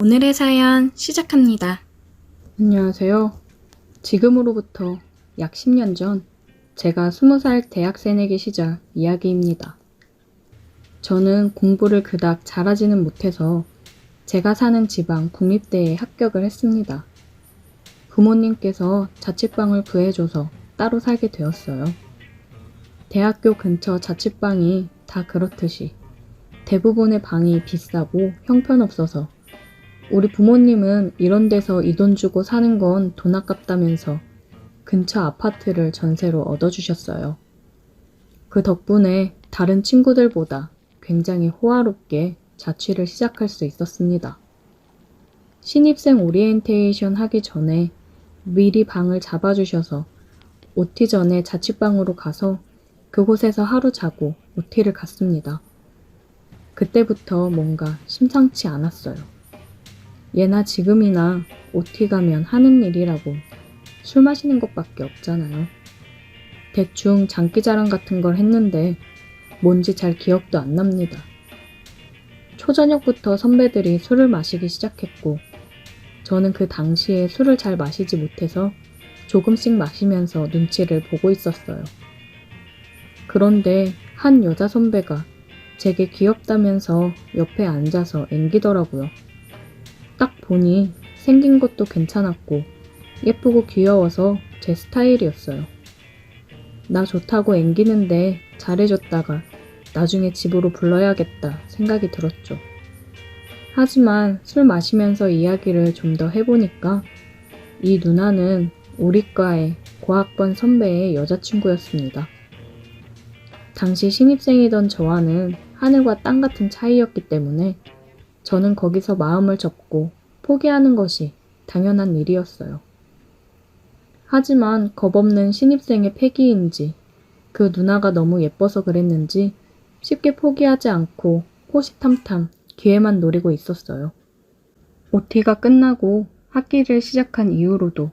오늘의 사연 시작합니다. 안녕하세요. 지금으로부터 약 10년 전 제가 20살 대학 새내기 시절 이야기입니다. 저는 공부를 그닥 잘하지는 못해서 제가 사는 지방 국립대에 합격을 했습니다. 부모님께서 자취방을 구해줘서 따로 살게 되었어요. 대학교 근처 자취방이 다 그렇듯이 대부분의 방이 비싸고 형편없어서 우리 부모님은 이런 데서 이 돈 주고 사는 건 돈 아깝다면서 근처 아파트를 전세로 얻어주셨어요. 그 덕분에 다른 친구들보다 굉장히 호화롭게 자취를 시작할 수 있었습니다. 신입생 오리엔테이션 하기 전에 미리 방을 잡아주셔서 OT 전에 자취방으로 가서 그곳에서 하루 자고 OT를 갔습니다. 그때부터 뭔가 심상치 않았어요. 예나 지금이나 OT 가면 하는 일이라고 술 마시는 것밖에 없잖아요. 대충 장기자랑 같은 걸 했는데 뭔지 잘 기억도 안 납니다. 초저녁부터 선배들이 술을 마시기 시작했고 저는 그 당시에 술을 잘 마시지 못해서 조금씩 마시면서 눈치를 보고 있었어요. 그런데 한 여자 선배가 제게 귀엽다면서 옆에 앉아서 앵기더라고요. 딱 보니 생긴 것도 괜찮았고 예쁘고 귀여워서 제 스타일이었어요. 나 좋다고 앵기는데 잘해줬다가 나중에 집으로 불러야겠다 생각이 들었죠. 하지만 술 마시면서 이야기를 좀 더 해보니까 이 누나는 우리 과의 고학번 선배의 여자친구였습니다. 당시 신입생이던 저와는 하늘과 땅 같은 차이였기 때문에 저는 거기서 마음을 접고 포기하는 것이 당연한 일이었어요. 하지만 겁없는 신입생의 패기인지 그 누나가 너무 예뻐서 그랬는지 쉽게 포기하지 않고 호시탐탐 기회만 노리고 있었어요. OT가 끝나고 학기를 시작한 이후로도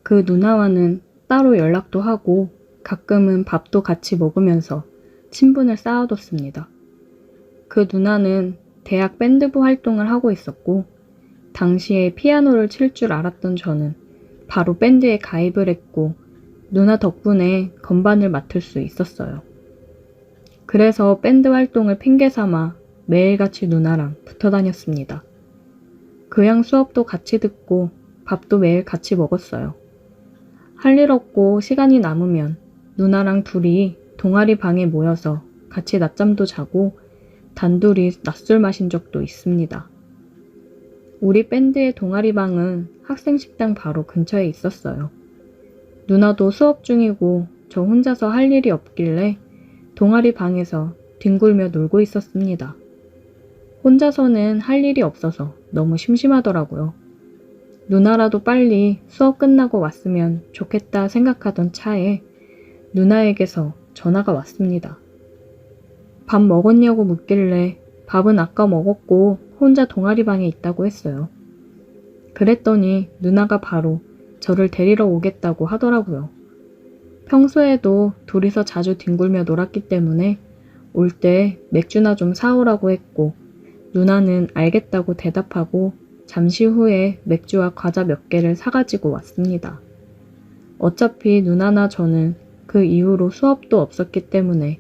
그 누나와는 따로 연락도 하고 가끔은 밥도 같이 먹으면서 친분을 쌓아뒀습니다. 그 누나는 대학 밴드부 활동을 하고 있었고 당시에 피아노를 칠 줄 알았던 저는 바로 밴드에 가입을 했고 누나 덕분에 건반을 맡을 수 있었어요. 그래서 밴드 활동을 핑계 삼아 매일같이 누나랑 붙어 다녔습니다. 교양 수업도 같이 듣고 밥도 매일 같이 먹었어요. 할 일 없고 시간이 남으면 누나랑 둘이 동아리 방에 모여서 같이 낮잠도 자고 단둘이 낮술 마신 적도 있습니다. 우리 밴드의 동아리 방은 학생식당 바로 근처에 있었어요. 누나도 수업 중이고 저 혼자서 할 일이 없길래 동아리 방에서 뒹굴며 놀고 있었습니다. 혼자서는 할 일이 없어서 너무 심심하더라고요. 누나라도 빨리 수업 끝나고 왔으면 좋겠다 생각하던 차에 누나에게서 전화가 왔습니다. 밥 먹었냐고 묻길래 밥은 아까 먹었고 혼자 동아리 방에 있다고 했어요. 그랬더니 누나가 바로 저를 데리러 오겠다고 하더라고요. 평소에도 둘이서 자주 뒹굴며 놀았기 때문에 올 때 맥주나 좀 사오라고 했고 누나는 알겠다고 대답하고 잠시 후에 맥주와 과자 몇 개를 사가지고 왔습니다. 어차피 누나나 저는 그 이후로 수업도 없었기 때문에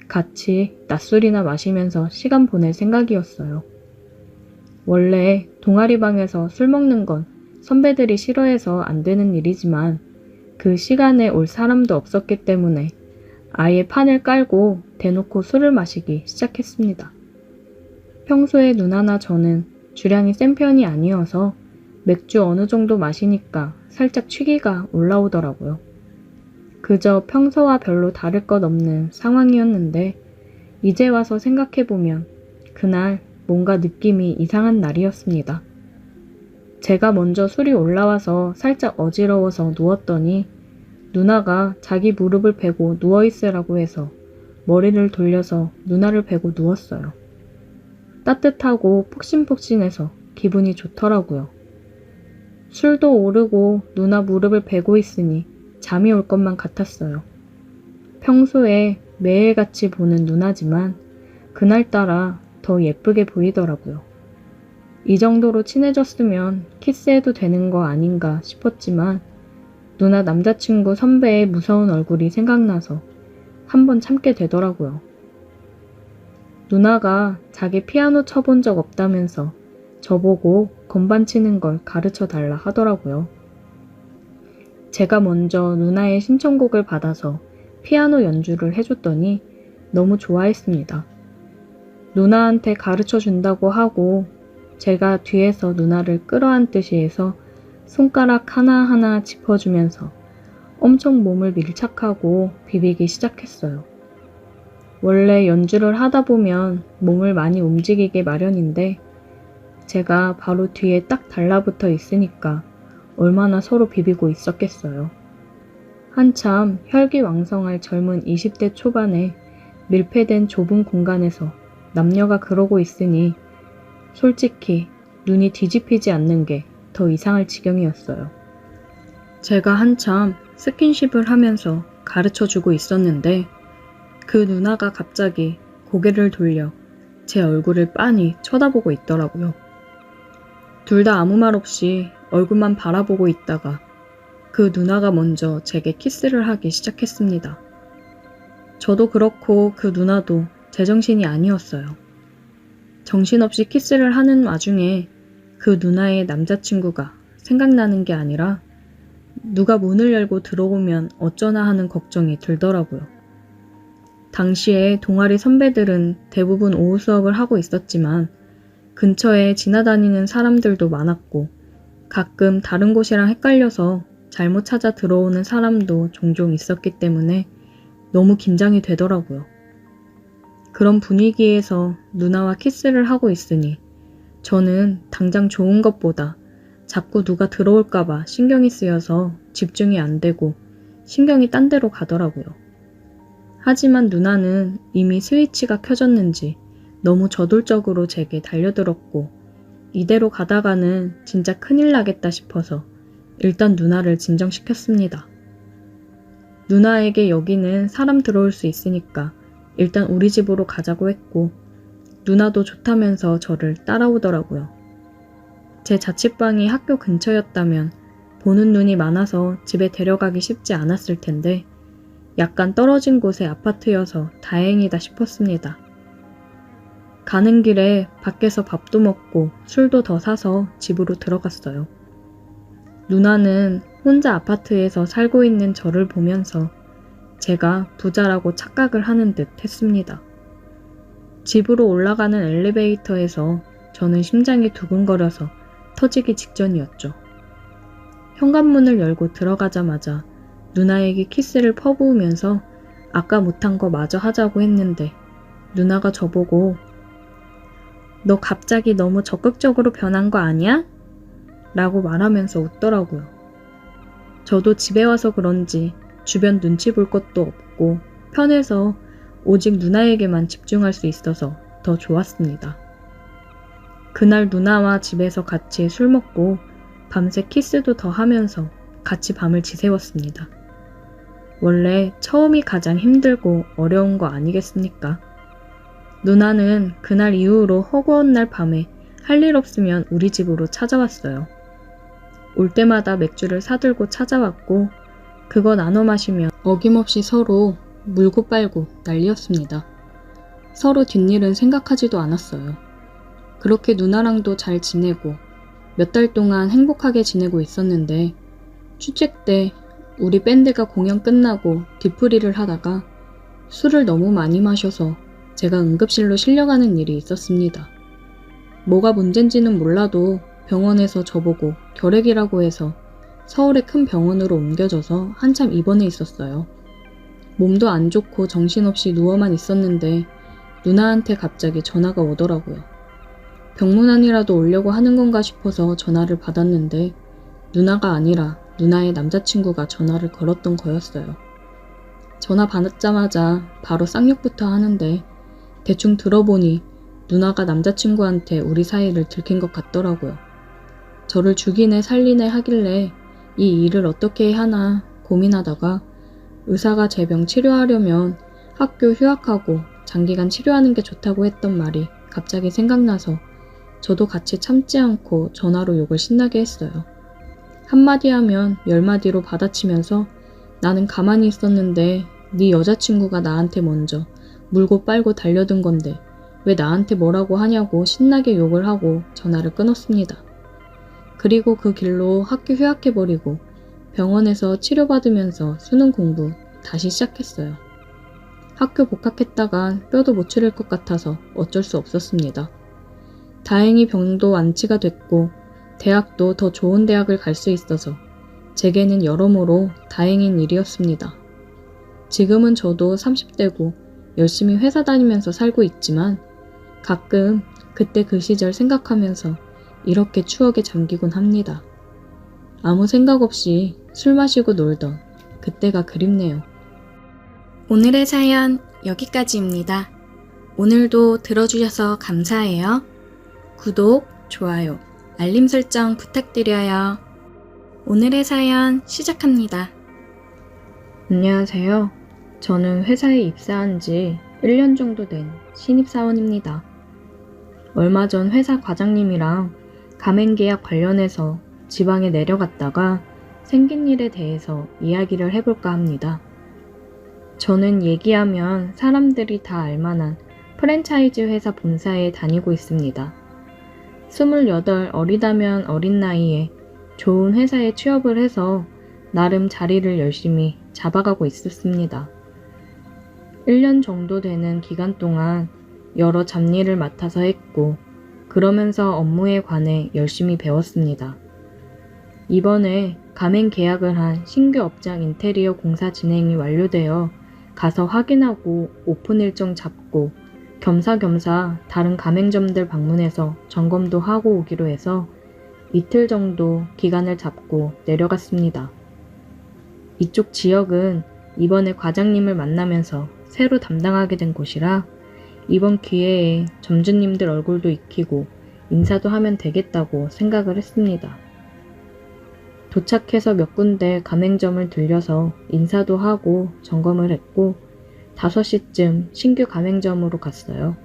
같이 낮술이나 마시면서 시간 보낼 생각이었어요. 원래 동아리방에서 술 먹는 건 선배들이 싫어해서 안 되는 일이지만 그 시간에 올 사람도 없었기 때문에 아예 판을 깔고 대놓고 술을 마시기 시작했습니다. 평소에 누나나 저는 주량이 센 편이 아니어서 맥주 어느 정도 마시니까 살짝 취기가 올라오더라고요. 그저 평소와 별로 다를 것 없는 상황이었는데 이제 와서 생각해보면 그날 뭔가 느낌이 이상한 날이었습니다. 제가 먼저 술이 올라와서 살짝 어지러워서 누웠더니 누나가 자기 무릎을 베고 누워있으라고 해서 머리를 돌려서 누나를 베고 누웠어요. 따뜻하고 푹신푹신해서 기분이 좋더라고요. 술도 오르고 누나 무릎을 베고 있으니 잠이 올 것만 같았어요. 평소에 매일같이 보는 누나지만 그날따라 더 예쁘게 보이더라고요. 이 정도로 친해졌으면 키스해도 되는 거 아닌가 싶었지만 누나 남자친구 선배의 무서운 얼굴이 생각나서 한번 참게 되더라고요. 누나가 자기 피아노 쳐본 적 없다면서 저보고 건반 치는 걸 가르쳐 달라 하더라고요. 제가 먼저 누나의 신청곡을 받아서 피아노 연주를 해줬더니 너무 좋아했습니다. 누나한테 가르쳐 준다고 하고 제가 뒤에서 누나를 끌어안듯이 해서 손가락 하나하나 짚어주면서 엄청 몸을 밀착하고 비비기 시작했어요. 원래 연주를 하다 보면 몸을 많이 움직이게 마련인데 제가 바로 뒤에 딱 달라붙어 있으니까 얼마나 서로 비비고 있었겠어요. 한참 혈기왕성할 젊은 20대 초반에 밀폐된 좁은 공간에서 남녀가 그러고 있으니 솔직히 눈이 뒤집히지 않는 게 더 이상할 지경이었어요. 제가 한참 스킨십을 하면서 가르쳐주고 있었는데 그 누나가 갑자기 고개를 돌려 제 얼굴을 빤히 쳐다보고 있더라고요. 둘 다 아무 말 없이 얼굴만 바라보고 있다가 그 누나가 먼저 제게 키스를 하기 시작했습니다. 저도 그렇고 그 누나도 제정신이 아니었어요. 정신없이 키스를 하는 와중에 그 누나의 남자친구가 생각나는 게 아니라 누가 문을 열고 들어오면 어쩌나 하는 걱정이 들더라고요. 당시에 동아리 선배들은 대부분 오후 수업을 하고 있었지만 근처에 지나다니는 사람들도 많았고 가끔 다른 곳이랑 헷갈려서 잘못 찾아 들어오는 사람도 종종 있었기 때문에 너무 긴장이 되더라고요. 그런 분위기에서 누나와 키스를 하고 있으니 저는 당장 좋은 것보다 자꾸 누가 들어올까봐 신경이 쓰여서 집중이 안 되고 신경이 딴 데로 가더라고요. 하지만 누나는 이미 스위치가 켜졌는지 너무 저돌적으로 제게 달려들었고 이대로 가다가는 진짜 큰일 나겠다 싶어서 일단 누나를 진정시켰습니다. 누나에게 여기는 사람 들어올 수 있으니까 일단 우리 집으로 가자고 했고 누나도 좋다면서 저를 따라오더라고요. 제 자취방이 학교 근처였다면 보는 눈이 많아서 집에 데려가기 쉽지 않았을 텐데 약간 떨어진 곳의 아파트여서 다행이다 싶었습니다. 가는 길에 밖에서 밥도 먹고 술도 더 사서 집으로 들어갔어요. 누나는 혼자 아파트에서 살고 있는 저를 보면서 제가 부자라고 착각을 하는 듯 했습니다. 집으로 올라가는 엘리베이터에서 저는 심장이 두근거려서 터지기 직전이었죠. 현관문을 열고 들어가자마자 누나에게 키스를 퍼부으면서 아까 못한 거 마저 하자고 했는데 누나가 저보고 너 갑자기 너무 적극적으로 변한 거 아니야? 라고 말하면서 웃더라고요. 저도 집에 와서 그런지 주변 눈치 볼 것도 없고 편해서 오직 누나에게만 집중할 수 있어서 더 좋았습니다. 그날 누나와 집에서 같이 술 먹고 밤새 키스도 더 하면서 같이 밤을 지새웠습니다. 원래 처음이 가장 힘들고 어려운 거 아니겠습니까? 누나는 그날 이후로 허구한 날 밤에 할 일 없으면 우리 집으로 찾아왔어요. 올 때마다 맥주를 사들고 찾아왔고 그거 나눠 마시면 어김없이 서로 물고 빨고 난리였습니다. 서로 뒷일은 생각하지도 않았어요. 그렇게 누나랑도 잘 지내고 몇 달 동안 행복하게 지내고 있었는데 축제 때 우리 밴드가 공연 끝나고 뒤풀이를 하다가 술을 너무 많이 마셔서 제가 응급실로 실려가는 일이 있었습니다. 뭐가 문제인지는 몰라도 병원에서 저보고 결핵이라고 해서 서울의 큰 병원으로 옮겨져서 한참 입원해 있었어요. 몸도 안 좋고 정신없이 누워만 있었는데 누나한테 갑자기 전화가 오더라고요. 병문안이라도 오려고 하는 건가 싶어서 전화를 받았는데 누나가 아니라 누나의 남자친구가 전화를 걸었던 거였어요. 전화 받자마자 바로 쌍욕부터 하는데 대충 들어보니 누나가 남자친구한테 우리 사이를 들킨 것 같더라고요. 저를 죽이네 살리네 하길래 이 일을 어떻게 해야 하나 고민하다가 의사가 제 병 치료하려면 학교 휴학하고 장기간 치료하는 게 좋다고 했던 말이 갑자기 생각나서 저도 같이 참지 않고 전화로 욕을 신나게 했어요. 한마디 하면 10마디로 받아치면서 나는 가만히 있었는데 네 여자친구가 나한테 먼저 물고 빨고 달려든 건데 왜 나한테 뭐라고 하냐고 신나게 욕을 하고 전화를 끊었습니다. 그리고 그 길로 학교 휴학해버리고 병원에서 치료받으면서 수능 공부 다시 시작했어요. 학교 복학했다간 뼈도 못 추릴 것 같아서 어쩔 수 없었습니다. 다행히 병도 완치가 됐고 대학도 더 좋은 대학을 갈 수 있어서 제게는 여러모로 다행인 일이었습니다. 지금은 저도 30대고 열심히 회사 다니면서 살고 있지만 가끔 그때 그 시절 생각하면서 이렇게 추억에 잠기곤 합니다. 아무 생각 없이 술 마시고 놀던 그때가 그립네요. 오늘의 사연 여기까지입니다. 오늘도 들어주셔서 감사해요. 구독, 좋아요, 알림 설정 부탁드려요. 오늘의 사연 시작합니다. 안녕하세요. 저는 회사에 입사한 지 1년 정도 된 신입사원입니다. 얼마 전 회사 과장님이랑 가맹계약 관련해서 지방에 내려갔다가 생긴 일에 대해서 이야기를 해볼까 합니다. 저는 얘기하면 사람들이 다 알만한 프랜차이즈 회사 본사에 다니고 있습니다. 28 어리다면 어린 나이에 좋은 회사에 취업을 해서 나름 자리를 열심히 잡아가고 있었습니다. 1년 정도 되는 기간 동안 여러 잡일을 맡아서 했고 그러면서 업무에 관해 열심히 배웠습니다. 이번에 가맹 계약을 한 신규 업장 인테리어 공사 진행이 완료되어 가서 확인하고 오픈 일정 잡고 겸사겸사 다른 가맹점들 방문해서 점검도 하고 오기로 해서 이틀 정도 기간을 잡고 내려갔습니다. 이쪽 지역은 이번에 과장님을 만나면서 새로 담당하게 된 곳이라 이번 기회에 점주님들 얼굴도 익히고 인사도 하면 되겠다고 생각을 했습니다. 도착해서 몇 군데 가맹점을 들려서 인사도 하고 점검을 했고 5시쯤 신규 가맹점으로 갔어요.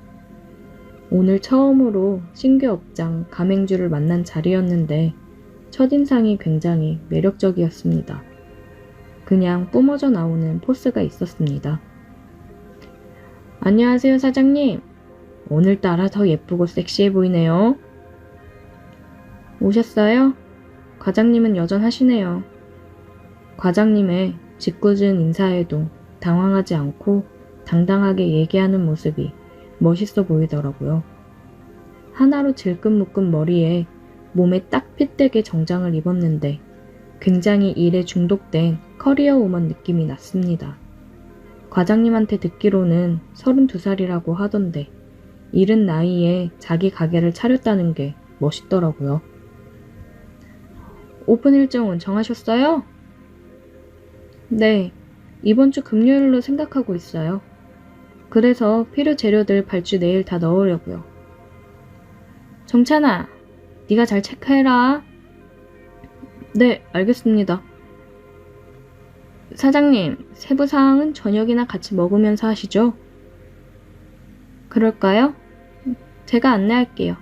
오늘 처음으로 신규 업장 가맹주를 만난 자리였는데 첫인상이 굉장히 매력적이었습니다. 그냥 뿜어져 나오는 포스가 있었습니다. 안녕하세요, 사장님. 오늘따라 더 예쁘고 섹시해 보이네요. 오셨어요? 과장님은 여전하시네요. 과장님의 짓궂은 인사에도 당황하지 않고 당당하게 얘기하는 모습이 멋있어 보이더라고요. 하나로 질끈묶은 머리에 몸에 딱 핏되게 정장을 입었는데 굉장히 일에 중독된 커리어 우먼 느낌이 났습니다. 과장님한테 듣기로는 32살이라고 하던데 이른 나이에 자기 가게를 차렸다는 게 멋있더라고요. 오픈 일정은 정하셨어요? 네, 이번 주 금요일로 생각하고 있어요. 그래서 필요 재료들 발주 내일 다 넣으려고요. 정찬아, 네가 잘 체크해라. 네, 알겠습니다. 사장님, 세부사항은 저녁이나 같이 먹으면서 하시죠? 그럴까요? 제가 안내할게요.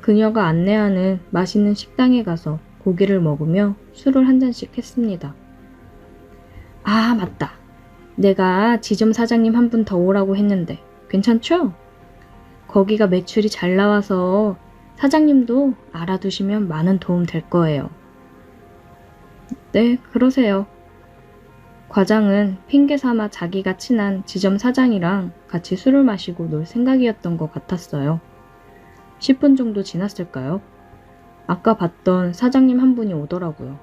그녀가 안내하는 맛있는 식당에 가서 고기를 먹으며 술을 한 잔씩 했습니다. 아, 맞다. 내가 지점 사장님 한 분 더 오라고 했는데 괜찮죠? 거기가 매출이 잘 나와서 사장님도 알아두시면 많은 도움 될 거예요. 네, 그러세요. 과장은 핑계 삼아 자기가 친한 지점 사장이랑 같이 술을 마시고 놀 생각이었던 것 같았어요. 10분 정도 지났을까요? 아까 봤던 사장님 한 분이 오더라고요.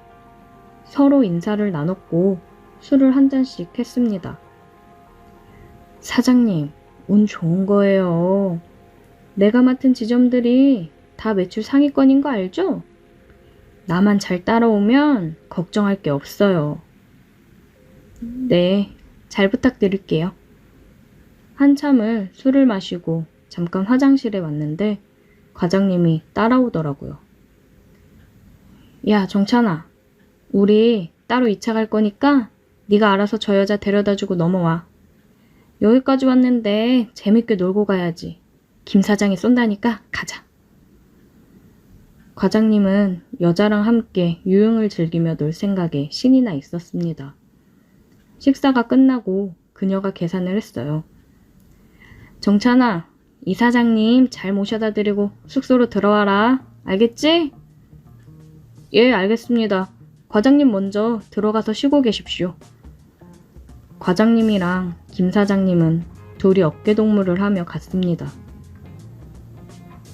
서로 인사를 나눴고 술을 한 잔씩 했습니다. 사장님, 운 좋은 거예요. 내가 맡은 지점들이 다 매출 상위권인 거 알죠? 나만 잘 따라오면 걱정할 게 없어요. 네, 잘 부탁드릴게요. 한참을 술을 마시고 잠깐 화장실에 왔는데 과장님이 따라오더라고요. 야, 정찬아. 우리 따로 2차 갈 거니까 네가 알아서 저 여자 데려다주고 넘어와. 여기까지 왔는데 재밌게 놀고 가야지. 김 사장이 쏜다니까 가자. 과장님은 여자랑 함께 유흥을 즐기며 놀 생각에 신이 나 있었습니다. 식사가 끝나고 그녀가 계산을 했어요. 정찬아, 이 사장님 잘 모셔다 드리고 숙소로 들어와라. 알겠지? 예, 알겠습니다. 과장님 먼저 들어가서 쉬고 계십시오. 과장님이랑 김 사장님은 둘이 어깨동무를 하며 갔습니다.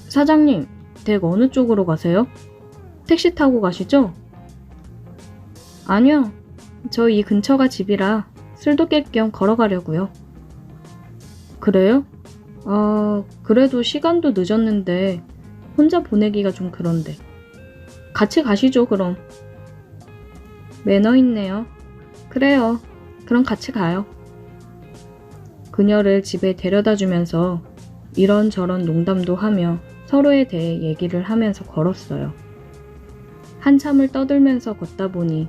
사장님, 댁 어느 쪽으로 가세요? 택시 타고 가시죠? 아니요. 저 이 근처가 집이라 술도 깰 겸 걸어가려고요. 그래요? 그래도 시간도 늦었는데 혼자 보내기가 좀 그런데. 같이 가시죠, 그럼. 매너 있네요. 그래요. 그럼 같이 가요. 그녀를 집에 데려다 주면서 이런저런 농담도 하며 서로에 대해 얘기를 하면서 걸었어요. 한참을 떠들면서 걷다 보니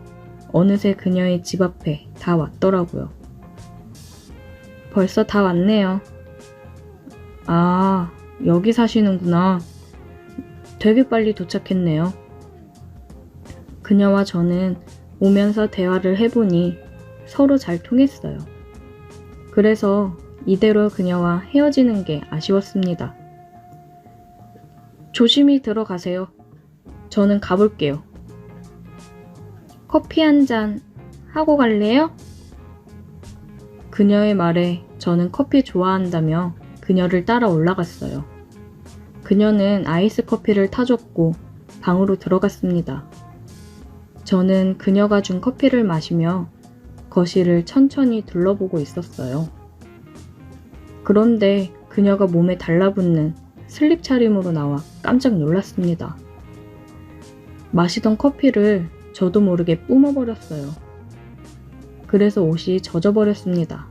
어느새 그녀의 집 앞에 다 왔더라고요. 벌써 다 왔네요. 아, 여기 사시는구나. 되게 빨리 도착했네요. 그녀와 저는 오면서 대화를 해보니 서로 잘 통했어요. 그래서 이대로 그녀와 헤어지는 게 아쉬웠습니다. 조심히 들어가세요. 저는 가볼게요. 커피 한 잔 하고 갈래요? 그녀의 말에 저는 커피 좋아한다며 그녀를 따라 올라갔어요. 그녀는 아이스 커피를 타줬고 방으로 들어갔습니다. 저는 그녀가 준 커피를 마시며 거실을 천천히 둘러보고 있었어요. 그런데 그녀가 몸에 달라붙는 슬립 차림으로 나와 깜짝 놀랐습니다. 마시던 커피를 저도 모르게 뿜어버렸어요. 그래서 옷이 젖어버렸습니다.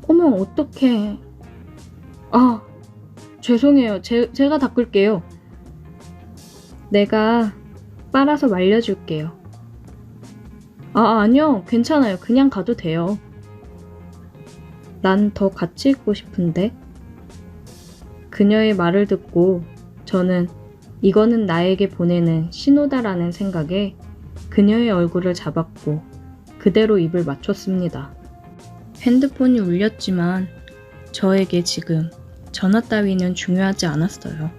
어머, 어떡해. 아, 죄송해요. 제가 닦을게요. 내가 빨아서 말려줄게요. 아니요. 괜찮아요. 그냥 가도 돼요. 난 더 같이 있고 싶은데. 그녀의 말을 듣고 저는 이거는 나에게 보내는 신호다라는 생각에 그녀의 얼굴을 잡았고 그대로 입을 맞췄습니다. 핸드폰이 울렸지만 저에게 지금 전화 따위는 중요하지 않았어요.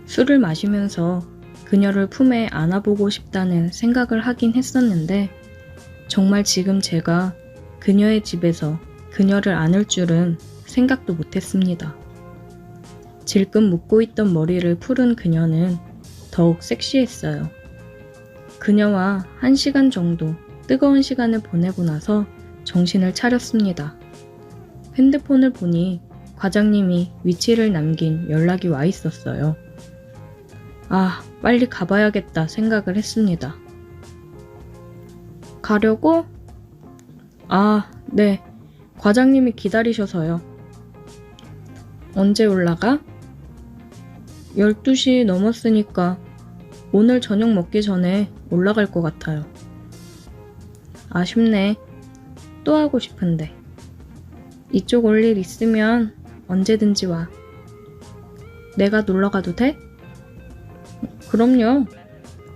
술을 마시면서 그녀를 품에 안아보고 싶다는 생각을 하긴 했었는데 정말 지금 제가 그녀의 집에서 그녀를 안을 줄은 생각도 못했습니다. 질끈 묶고 있던 머리를 풀은 그녀는 더욱 섹시했어요. 그녀와 1시간 정도 뜨거운 시간을 보내고 나서 정신을 차렸습니다. 핸드폰을 보니 과장님이 위치를 남긴 연락이 와 있었어요. 아, 빨리 가봐야겠다 생각을 했습니다. 가려고? 아, 네. 과장님이 기다리셔서요. 언제 올라가? 12시 넘었으니까 오늘 저녁 먹기 전에 올라갈 것 같아요. 아쉽네. 또 하고 싶은데. 이쪽 올 일 있으면 언제든지 와. 내가 놀러 가도 돼? 그럼요.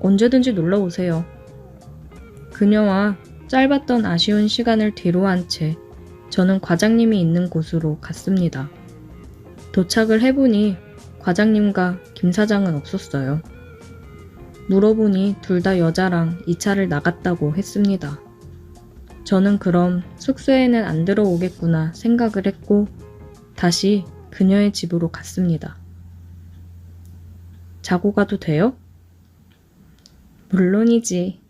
언제든지 놀러 오세요. 그녀와 짧았던 아쉬운 시간을 뒤로한 채 저는 과장님이 있는 곳으로 갔습니다. 도착을 해보니 과장님과 김 사장은 없었어요. 물어보니 둘 다 여자랑 2차를 나갔다고 했습니다. 저는 그럼 숙소에는 안 들어오겠구나 생각을 했고 다시 그녀의 집으로 갔습니다. 자고 가도 돼요? 물론이지.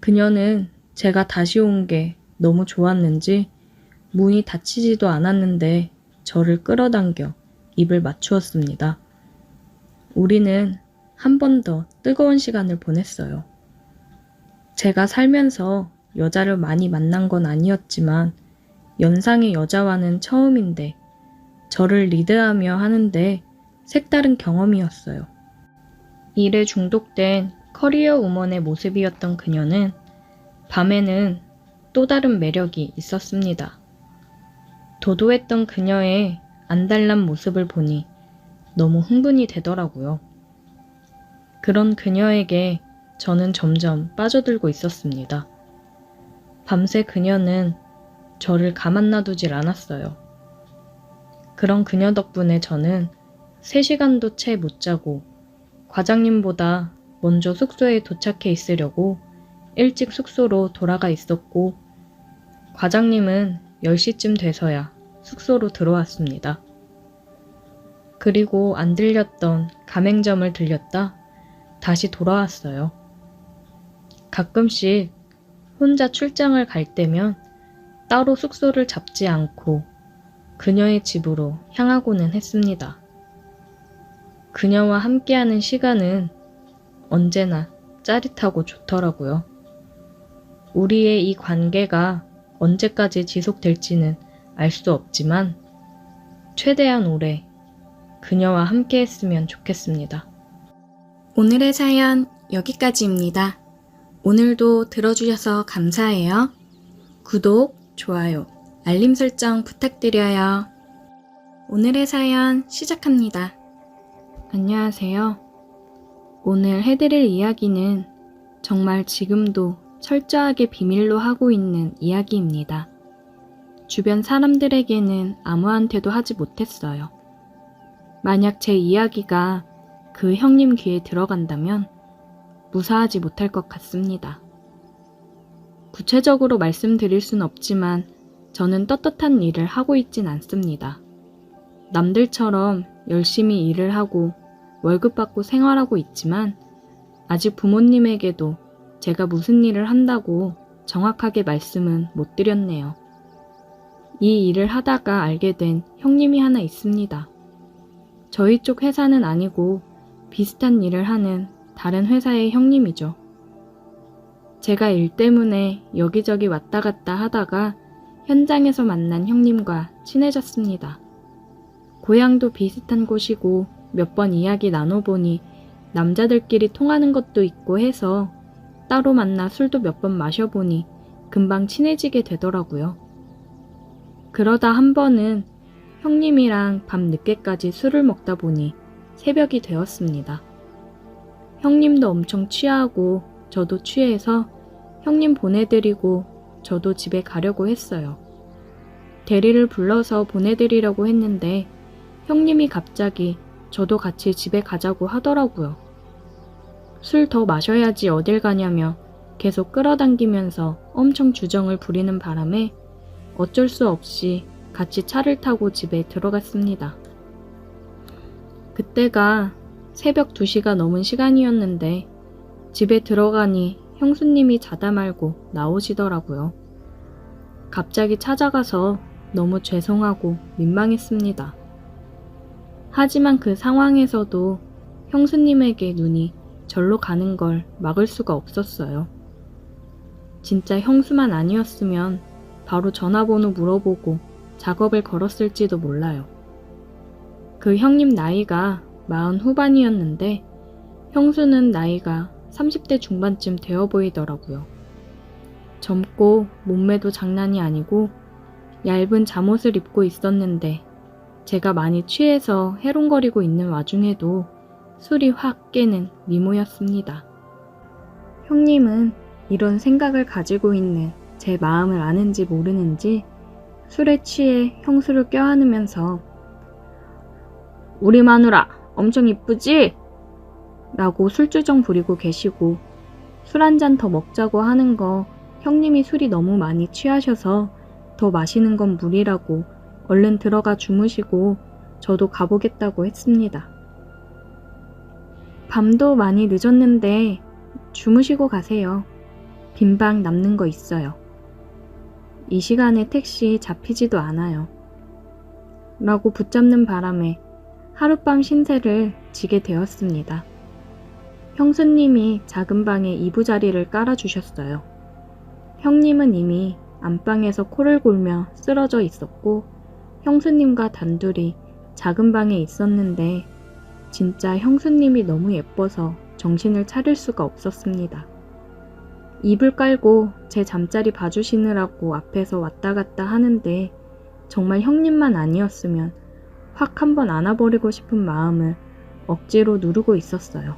그녀는 제가 다시 온 게 너무 좋았는지 문이 닫히지도 않았는데 저를 끌어당겨 입을 맞추었습니다. 우리는 한 번 더 뜨거운 시간을 보냈어요. 제가 살면서 여자를 많이 만난 건 아니었지만 연상의 여자와는 처음인데 저를 리드하며 하는데 색다른 경험이었어요. 일에 중독된 커리어 우먼의 모습이었던 그녀는 밤에는 또 다른 매력이 있었습니다. 도도했던 그녀의 안달난 모습을 보니 너무 흥분이 되더라고요. 그런 그녀에게 저는 점점 빠져들고 있었습니다. 밤새 그녀는 저를 가만 놔두질 않았어요. 그런 그녀 덕분에 저는 3시간도 채 못 자고 과장님보다 먼저 숙소에 도착해 있으려고 일찍 숙소로 돌아가 있었고 과장님은 10시쯤 돼서야 숙소로 들어왔습니다. 그리고 안 들렸던 가맹점을 들렸다 다시 돌아왔어요. 가끔씩 혼자 출장을 갈 때면 따로 숙소를 잡지 않고 그녀의 집으로 향하고는 했습니다. 그녀와 함께하는 시간은 언제나 짜릿하고 좋더라고요. 우리의 이 관계가 언제까지 지속될지는 알 수 없지만 최대한 오래 그녀와 함께 했으면 좋겠습니다. 오늘의 사연 여기까지입니다. 오늘도 들어주셔서 감사해요. 구독, 좋아요, 알림 설정 부탁드려요. 오늘의 사연 시작합니다. 안녕하세요. 오늘 해드릴 이야기는 정말 지금도 철저하게 비밀로 하고 있는 이야기입니다. 주변 사람들에게는 아무한테도 하지 못했어요. 만약 제 이야기가 그 형님 귀에 들어간다면 무사하지 못할 것 같습니다. 구체적으로 말씀드릴 순 없지만 저는 떳떳한 일을 하고 있진 않습니다. 남들처럼 열심히 일을 하고 월급 받고 생활하고 있지만 아직 부모님에게도 제가 무슨 일을 한다고 정확하게 말씀은 못 드렸네요. 이 일을 하다가 알게 된 형님이 하나 있습니다. 저희 쪽 회사는 아니고 비슷한 일을 하는 다른 회사의 형님이죠. 제가 일 때문에 여기저기 왔다 갔다 하다가 현장에서 만난 형님과 친해졌습니다. 고향도 비슷한 곳이고 몇 번 이야기 나눠보니 남자들끼리 통하는 것도 있고 해서 따로 만나 술도 몇 번 마셔보니 금방 친해지게 되더라고요. 그러다 한 번은 형님이랑 밤 늦게까지 술을 먹다 보니 새벽이 되었습니다. 형님도 엄청 취하고 저도 취해서 형님 보내드리고 저도 집에 가려고 했어요. 대리를 불러서 보내드리려고 했는데 형님이 갑자기 저도 같이 집에 가자고 하더라고요. 술 더 마셔야지 어딜 가냐며 계속 끌어당기면서 엄청 주정을 부리는 바람에 어쩔 수 없이 같이 차를 타고 집에 들어갔습니다. 그때가 새벽 2시가 넘은 시간이었는데 집에 들어가니 형수님이 자다 말고 나오시더라고요. 갑자기 찾아가서 너무 죄송하고 민망했습니다. 하지만 그 상황에서도 형수님에게 눈이 절로 가는 걸 막을 수가 없었어요. 진짜 형수만 아니었으면 바로 전화번호 물어보고 작업을 걸었을지도 몰라요. 그 형님 나이가 40 후반이었는데 형수는 나이가 30대 중반쯤 되어 보이더라고요. 젊고 몸매도 장난이 아니고 얇은 잠옷을 입고 있었는데 제가 많이 취해서 해롱거리고 있는 와중에도 술이 확 깨는 미모였습니다. 형님은 이런 생각을 가지고 있는 제 마음을 아는지 모르는지 술에 취해 형수를 껴안으면서 우리 마누라 엄청 이쁘지? 라고 술주정 부리고 계시고 술 한 잔 더 먹자고 하는 거 형님이 술이 너무 많이 취하셔서 더 마시는 건 무리라고 얼른 들어가 주무시고 저도 가보겠다고 했습니다. 밤도 많이 늦었는데 주무시고 가세요. 빈방 남는 거 있어요. 이 시간에 택시 잡히지도 않아요. 라고 붙잡는 바람에 하룻밤 신세를 지게 되었습니다. 형수님이 작은 방에 이부자리를 깔아주셨어요. 형님은 이미 안방에서 코를 골며 쓰러져 있었고 형수님과 단둘이 작은 방에 있었는데 진짜 형수님이 너무 예뻐서 정신을 차릴 수가 없었습니다. 이불 깔고 제 잠자리 봐주시느라고 앞에서 왔다 갔다 하는데 정말 형님만 아니었으면 확 한번 안아버리고 싶은 마음을 억지로 누르고 있었어요.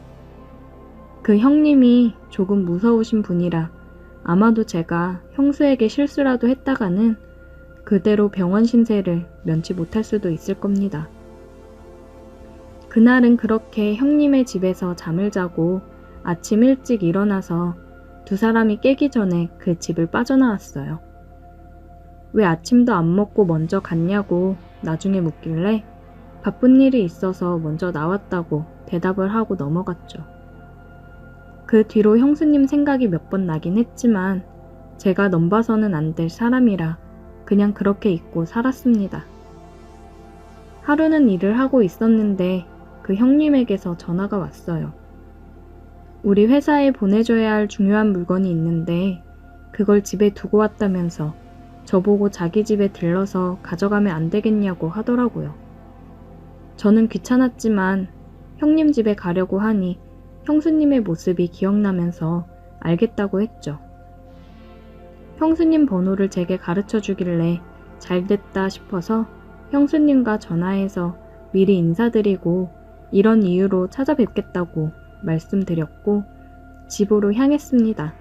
그 형님이 조금 무서우신 분이라 아마도 제가 형수에게 실수라도 했다가는 그대로 병원 신세를 면치 못할 수도 있을 겁니다. 그날은 그렇게 형님의 집에서 잠을 자고 아침 일찍 일어나서 두 사람이 깨기 전에 그 집을 빠져나왔어요. 왜 아침도 안 먹고 먼저 갔냐고 나중에 묻길래 바쁜 일이 있어서 먼저 나왔다고 대답을 하고 넘어갔죠. 그 뒤로 형수님 생각이 몇 번 나긴 했지만 제가 넘봐서는 안 될 사람이라 그냥 그렇게 잊고 살았습니다. 하루는 일을 하고 있었는데 그 형님에게서 전화가 왔어요. 우리 회사에 보내줘야 할 중요한 물건이 있는데 그걸 집에 두고 왔다면서 저보고 자기 집에 들러서 가져가면 안 되겠냐고 하더라고요. 저는 귀찮았지만 형님 집에 가려고 하니 형수님의 모습이 기억나면서 알겠다고 했죠. 형수님 번호를 제게 가르쳐 주길래 잘됐다 싶어서 형수님과 전화해서 미리 인사드리고 이런 이유로 찾아뵙겠다고 말씀드렸고 집으로 향했습니다.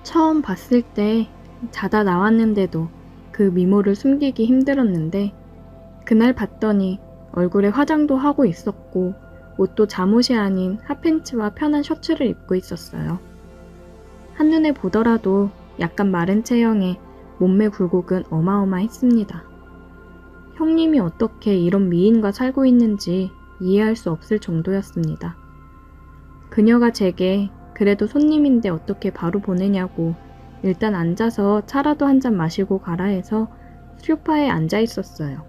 처음 봤을 때 자다 나왔는데도 그 미모를 숨기기 힘들었는데 그날 봤더니 얼굴에 화장도 하고 있었고 옷도 잠옷이 아닌 핫팬츠와 편한 셔츠를 입고 있었어요. 한눈에 보더라도 약간 마른 체형에 몸매 굴곡은 어마어마했습니다. 형님이 어떻게 이런 미인과 살고 있는지 이해할 수 없을 정도였습니다. 그녀가 제게 그래도 손님인데 어떻게 바로 보내냐고 일단 앉아서 차라도 한 잔 마시고 가라 해서 소파에 앉아 있었어요.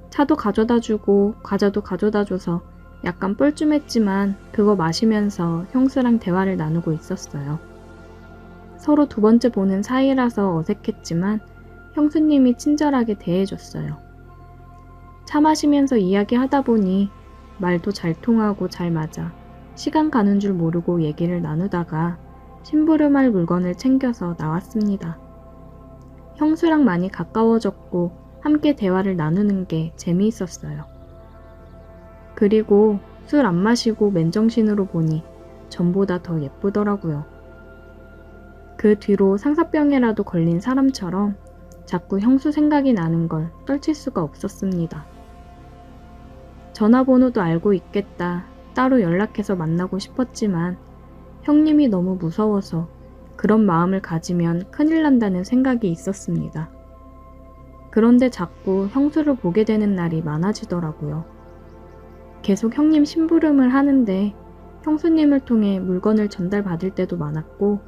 차도 가져다 주고 과자도 가져다 줘서 약간 뻘쭘했지만 그거 마시면서 형수랑 대화를 나누고 있었어요. 서로 두 번째 보는 사이라서 어색했지만 형수님이 친절하게 대해줬어요. 차 마시면서 이야기하다 보니 말도 잘 통하고 잘 맞아 시간 가는 줄 모르고 얘기를 나누다가 심부름할 물건을 챙겨서 나왔습니다. 형수랑 많이 가까워졌고 함께 대화를 나누는 게 재미있었어요. 그리고 술 안 마시고 맨정신으로 보니 전보다 더 예쁘더라고요. 그 뒤로 상사병에라도 걸린 사람처럼 자꾸 형수 생각이 나는 걸 떨칠 수가 없었습니다. 전화번호도 알고 있겠다 따로 연락해서 만나고 싶었지만 형님이 너무 무서워서 그런 마음을 가지면 큰일 난다는 생각이 있었습니다. 그런데 자꾸 형수를 보게 되는 날이 많아지더라고요. 계속 형님 심부름을 하는데 형수님을 통해 물건을 전달받을 때도 많았고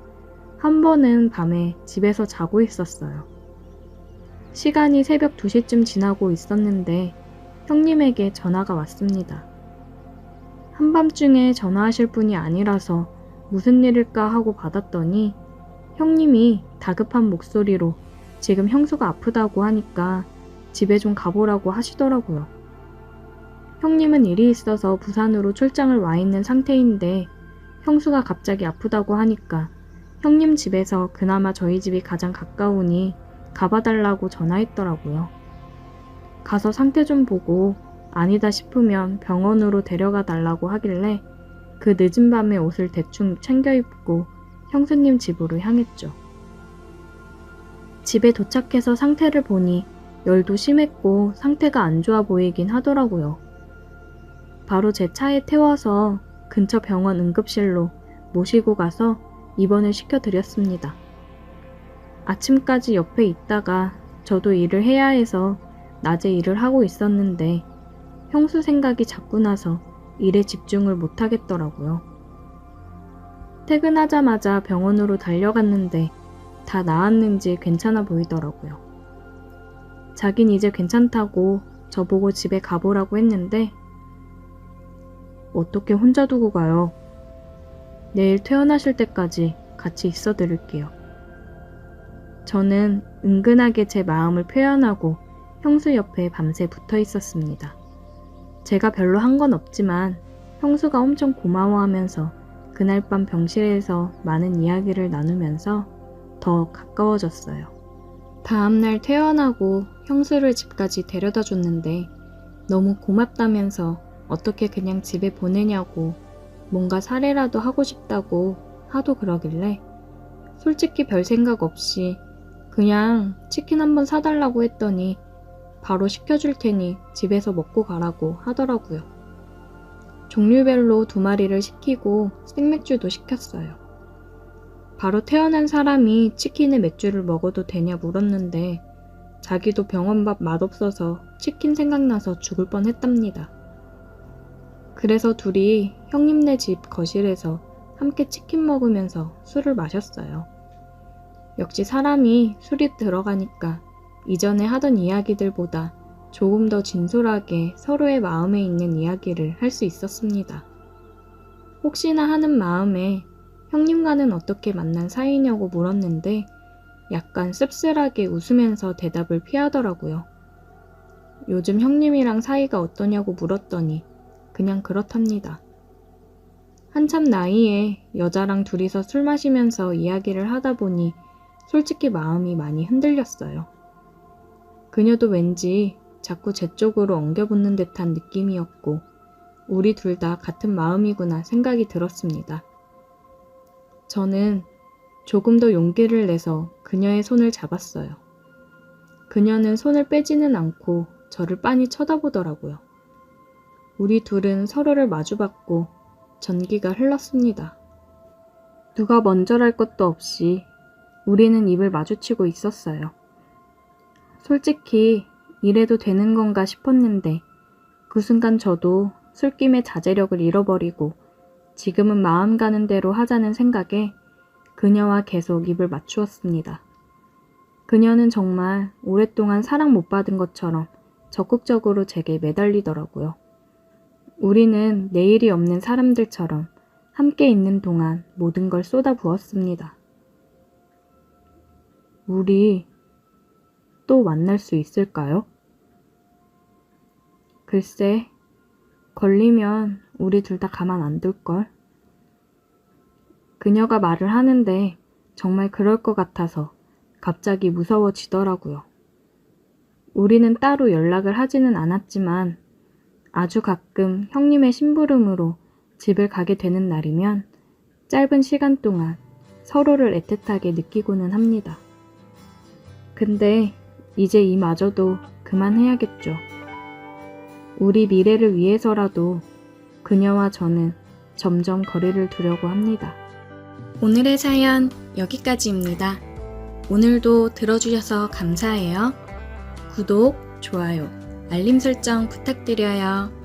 한 번은 밤에 집에서 자고 있었어요. 시간이 새벽 2시쯤 지나고 있었는데 형님에게 전화가 왔습니다. 한밤중에 전화하실 분이 아니라서 무슨 일일까 하고 받았더니 형님이 다급한 목소리로 지금 형수가 아프다고 하니까 집에 좀 가보라고 하시더라고요. 형님은 일이 있어서 부산으로 출장을 와 있는 상태인데 형수가 갑자기 아프다고 하니까 형님 집에서 그나마 저희 집이 가장 가까우니 가봐달라고 전화했더라고요. 가서 상태 좀 보고 아니다 싶으면 병원으로 데려가 달라고 하길래 그 늦은 밤에 옷을 대충 챙겨 입고 형수님 집으로 향했죠. 집에 도착해서 상태를 보니 열도 심했고 상태가 안 좋아 보이긴 하더라고요. 바로 제 차에 태워서 근처 병원 응급실로 모시고 가서 입원을 시켜드렸습니다. 아침까지 옆에 있다가 저도 일을 해야 해서 낮에 일을 하고 있었는데 형수 생각이 자꾸 나서 일에 집중을 못하겠더라고요. 퇴근하자마자 병원으로 달려갔는데 다 나았는지 괜찮아 보이더라고요. 자긴 이제 괜찮다고 저보고 집에 가보라고 했는데 어떻게 혼자 두고 가요? 내일 퇴원하실 때까지 같이 있어 드릴게요. 저는 은근하게 제 마음을 표현하고 형수 옆에 밤새 붙어 있었습니다. 제가 별로 한 건 없지만 형수가 엄청 고마워하면서 그날 밤 병실에서 많은 이야기를 나누면서 더 가까워졌어요. 다음날 퇴원하고 형수를 집까지 데려다 줬는데 너무 고맙다면서 어떻게 그냥 집에 보내냐고 뭔가 살해라도 하고 싶다고 하도 그러길래 솔직히 별 생각 없이 그냥 치킨 한번 사달라고 했더니 바로 시켜줄 테니 집에서 먹고 가라고 하더라고요. 종류별로 2마리를 시키고 생맥주도 시켰어요. 바로 태어난 사람이 치킨에 맥주를 먹어도 되냐 물었는데 자기도 병원밥 맛없어서 치킨 생각나서 죽을 뻔했답니다. 그래서 둘이 형님네 집 거실에서 함께 치킨 먹으면서 술을 마셨어요. 역시 사람이 술이 들어가니까 이전에 하던 이야기들보다 조금 더 진솔하게 서로의 마음에 있는 이야기를 할 수 있었습니다. 혹시나 하는 마음에 형님과는 어떻게 만난 사이냐고 물었는데 약간 씁쓸하게 웃으면서 대답을 피하더라고요. 요즘 형님이랑 사이가 어떠냐고 물었더니 그냥 그렇답니다. 한참 나이에 여자랑 둘이서 술 마시면서 이야기를 하다 보니 솔직히 마음이 많이 흔들렸어요. 그녀도 왠지 자꾸 제 쪽으로 엉겨붙는 듯한 느낌이었고 우리 둘 다 같은 마음이구나 생각이 들었습니다. 저는 조금 더 용기를 내서 그녀의 손을 잡았어요. 그녀는 손을 빼지는 않고 저를 빤히 쳐다보더라고요. 우리 둘은 서로를 마주봤고 전기가 흘렀습니다. 누가 먼저랄 것도 없이 우리는 입을 마주치고 있었어요. 솔직히 이래도 되는 건가 싶었는데 그 순간 저도 술김에 자제력을 잃어버리고 지금은 마음 가는 대로 하자는 생각에 그녀와 계속 입을 맞추었습니다. 그녀는 정말 오랫동안 사랑 못 받은 것처럼 적극적으로 제게 매달리더라고요. 우리는 내일이 없는 사람들처럼 함께 있는 동안 모든 걸 쏟아부었습니다. 우리 또 만날 수 있을까요? 글쎄, 걸리면 우리 둘 다 가만 안 둘걸. 그녀가 말을 하는데 정말 그럴 것 같아서 갑자기 무서워지더라고요. 우리는 따로 연락을 하지는 않았지만 아주 가끔 형님의 심부름으로 집을 가게 되는 날이면 짧은 시간 동안 서로를 애틋하게 느끼고는 합니다. 근데 이제 이마저도 그만해야겠죠. 우리 미래를 위해서라도 그녀와 저는 점점 거리를 두려고 합니다. 오늘의 사연 여기까지입니다. 오늘도 들어주셔서 감사해요. 구독, 좋아요, 알림 설정 부탁드려요.